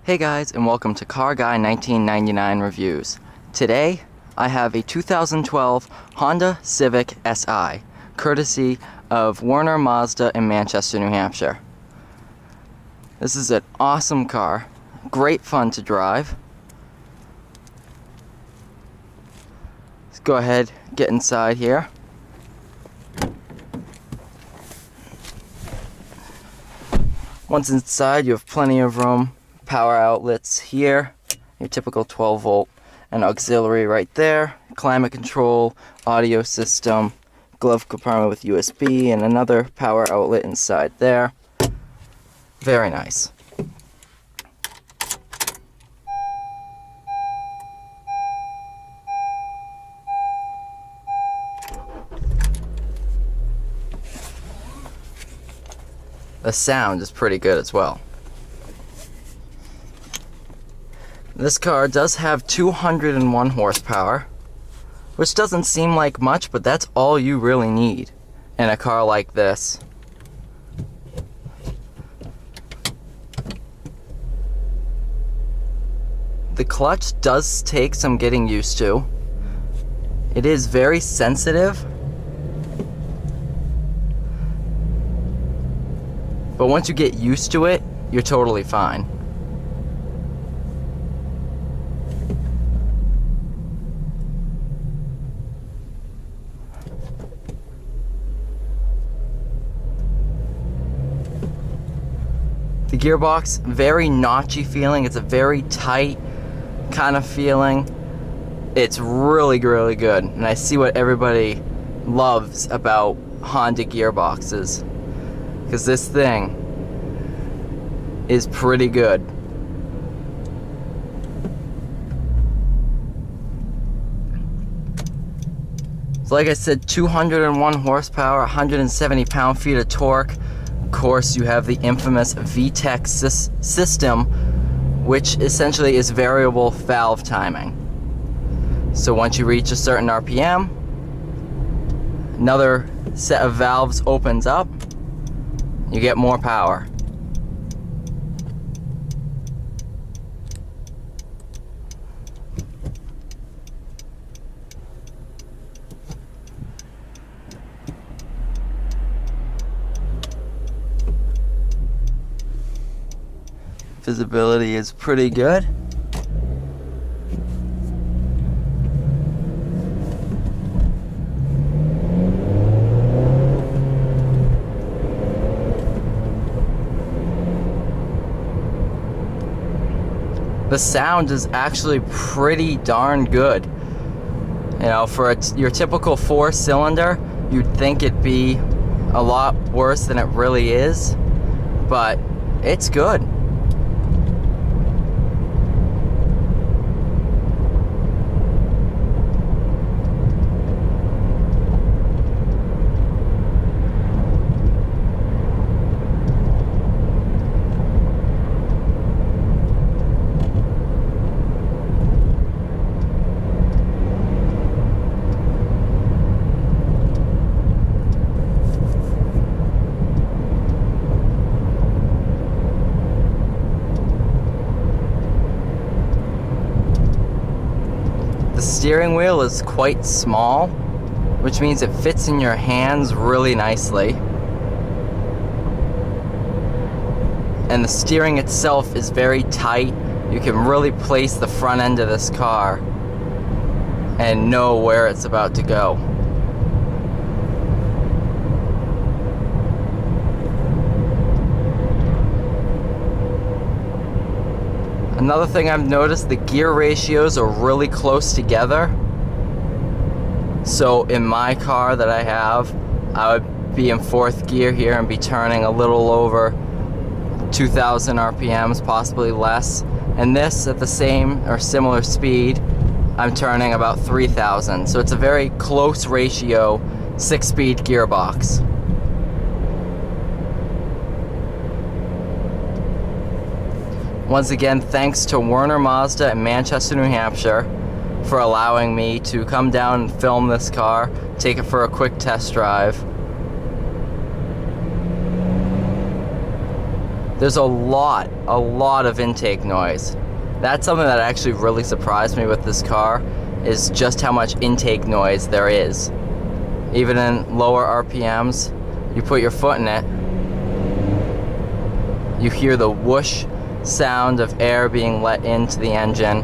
Hey guys, and welcome to Car Guy 1999 Reviews. Today, I have a 2012 Honda Civic Si, courtesy of Werner Mazda in Manchester, New Hampshire. This is an awesome car, great fun to drive. Let's go ahead, get inside here. Once inside, you have plenty of room. Power outlets here, your typical 12 volt and auxiliary right there, climate control, audio system, glove compartment with USB, and another power outlet inside there. Very nice. The sound is pretty good as well. This car does have 201 horsepower, which doesn't seem like much, but that's all you really need in a car like this. The clutch does take some getting used to. It is very sensitive, but once you get used to it, you're totally fine. The gearbox, very notchy feeling. It's a very tight kind of feeling. It's really, really good. And I see what everybody loves about Honda gearboxes, because this thing is pretty good. So like I said, 201 horsepower, 170 pound-feet of torque. Of course, you have the infamous VTEC system, which essentially is variable valve timing. So once you reach a certain RPM, another set of valves opens up, you get more power. Visibility is pretty good. The sound is actually pretty darn good. You know, for your typical 4-cylinder, you'd think it'd be a lot worse than it really is, but it's good. The steering wheel is quite small, which means it fits in your hands really nicely. And the steering itself is very tight. You can really place the front end of this car and know where it's about to go. Another thing I've noticed, the gear ratios are really close together. So in my car that I have, I would be in 4th gear here and be turning a little over 2,000 RPMs, possibly less. And this, at the same or similar speed, I'm turning about 3,000. So it's a very close ratio 6-speed gearbox. Once again, thanks to Werner Mazda in Manchester, New Hampshire for allowing me to come down and film this car, take it for a quick test drive. There's a lot of intake noise. That's something that actually really surprised me with this car, is just how much intake noise there is. Even in lower RPMs, you put your foot in it, you hear the whoosh sound of air being let into the engine.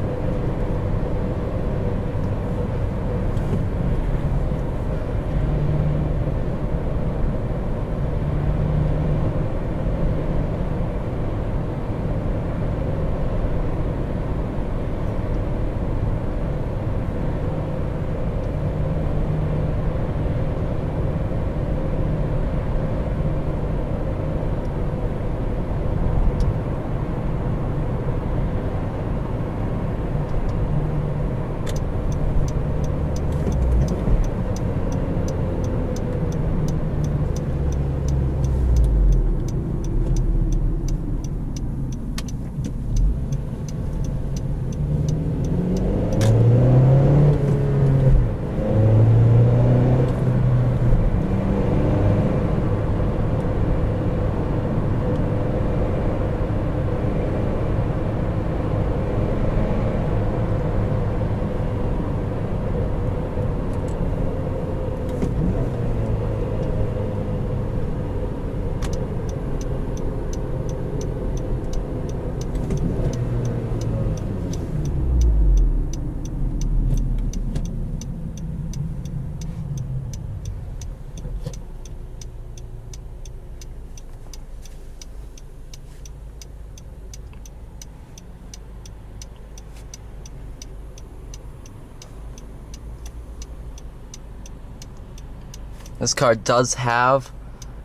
This car does have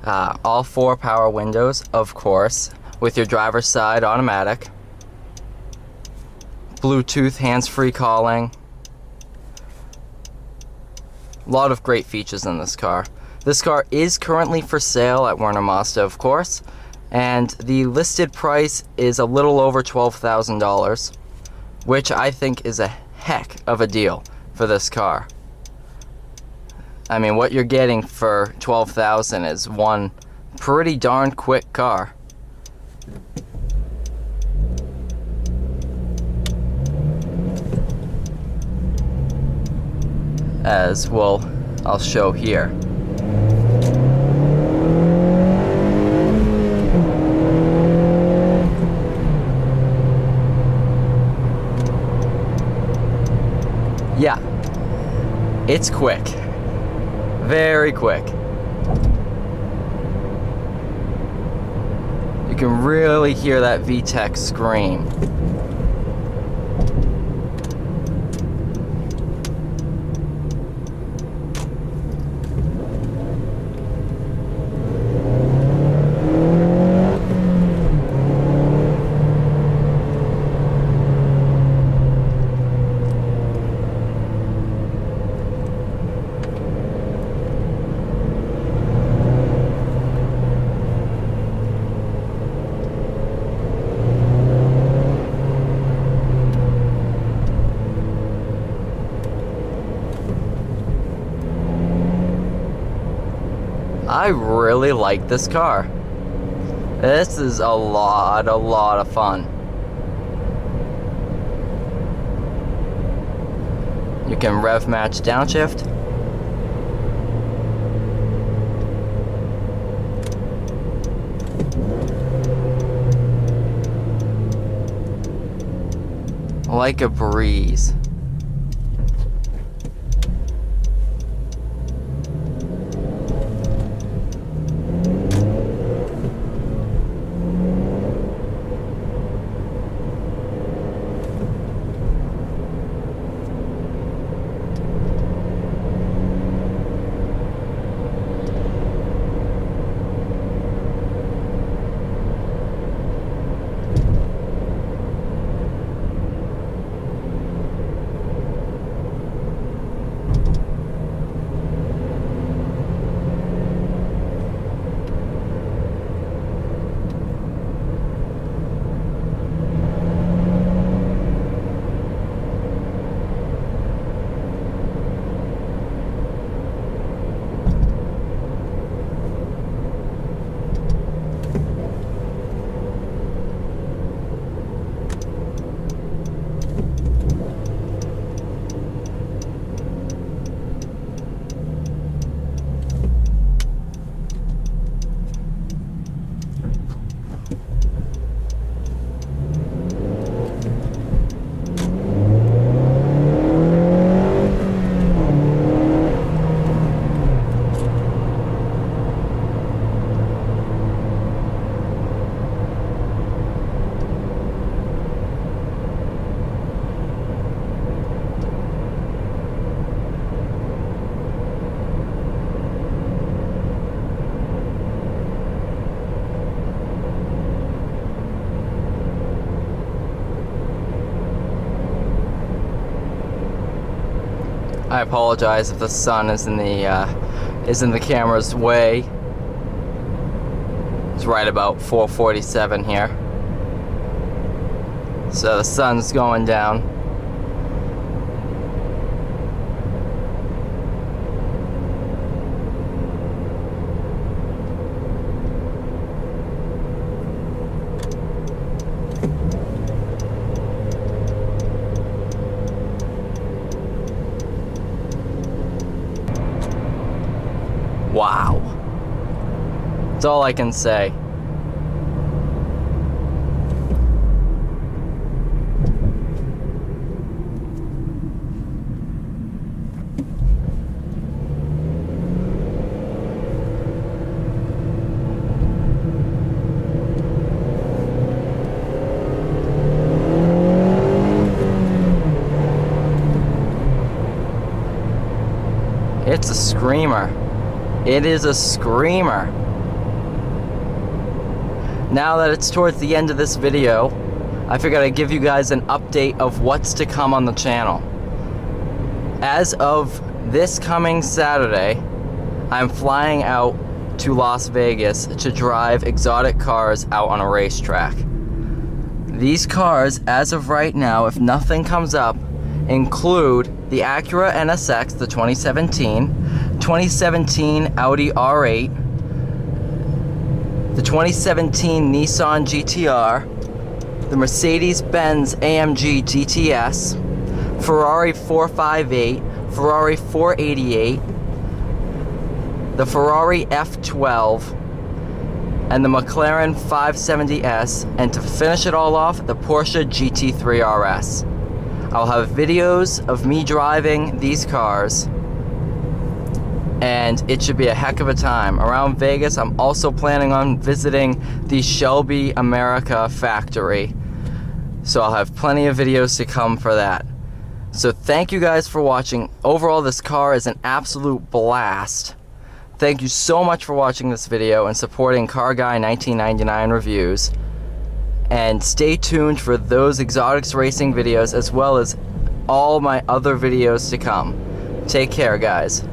all 4 power windows, of course, with your driver's side automatic, Bluetooth hands-free calling. A lot of great features in this car. This car is currently for sale at Werner Mazda, of course, and the listed price is a little over $12,000, which I think is a heck of a deal for this car. I mean, what you're getting for $12,000 is one pretty darn quick car. As well, I'll show here. Yeah, it's quick. Very quick. You can really hear that VTEC scream. I really like this car. This is a lot of fun. You can rev match downshift. Like a breeze. I apologize if the sun is in the camera's way. It's right about 4:47 here. So the sun's going down. Wow. That's all I can say. It's a screamer. It is a screamer. Now that it's towards the end of this video, I figured I'd give you guys an update of what's to come on the channel. As of this coming Saturday, I'm flying out to Las Vegas to drive exotic cars out on a racetrack. These cars, as of right now, if nothing comes up, include the Acura NSX, the 2017 Audi R8, the 2017 Nissan GTR, the Mercedes-Benz AMG GTS, Ferrari 458, Ferrari 488, the Ferrari F12, and the McLaren 570S, and to finish it all off, the Porsche GT3 RS. I'll have videos of me driving these cars, and it should be a heck of a time. Around Vegas, I'm also planning on visiting the Shelby America factory, so I'll have plenty of videos to come for that. So thank you guys for watching. Overall, this car is an absolute blast. Thank you so much for watching this video and supporting Car Guy 1999 reviews. And stay tuned for those exotics racing videos as well as all my other videos to come. Take care, guys.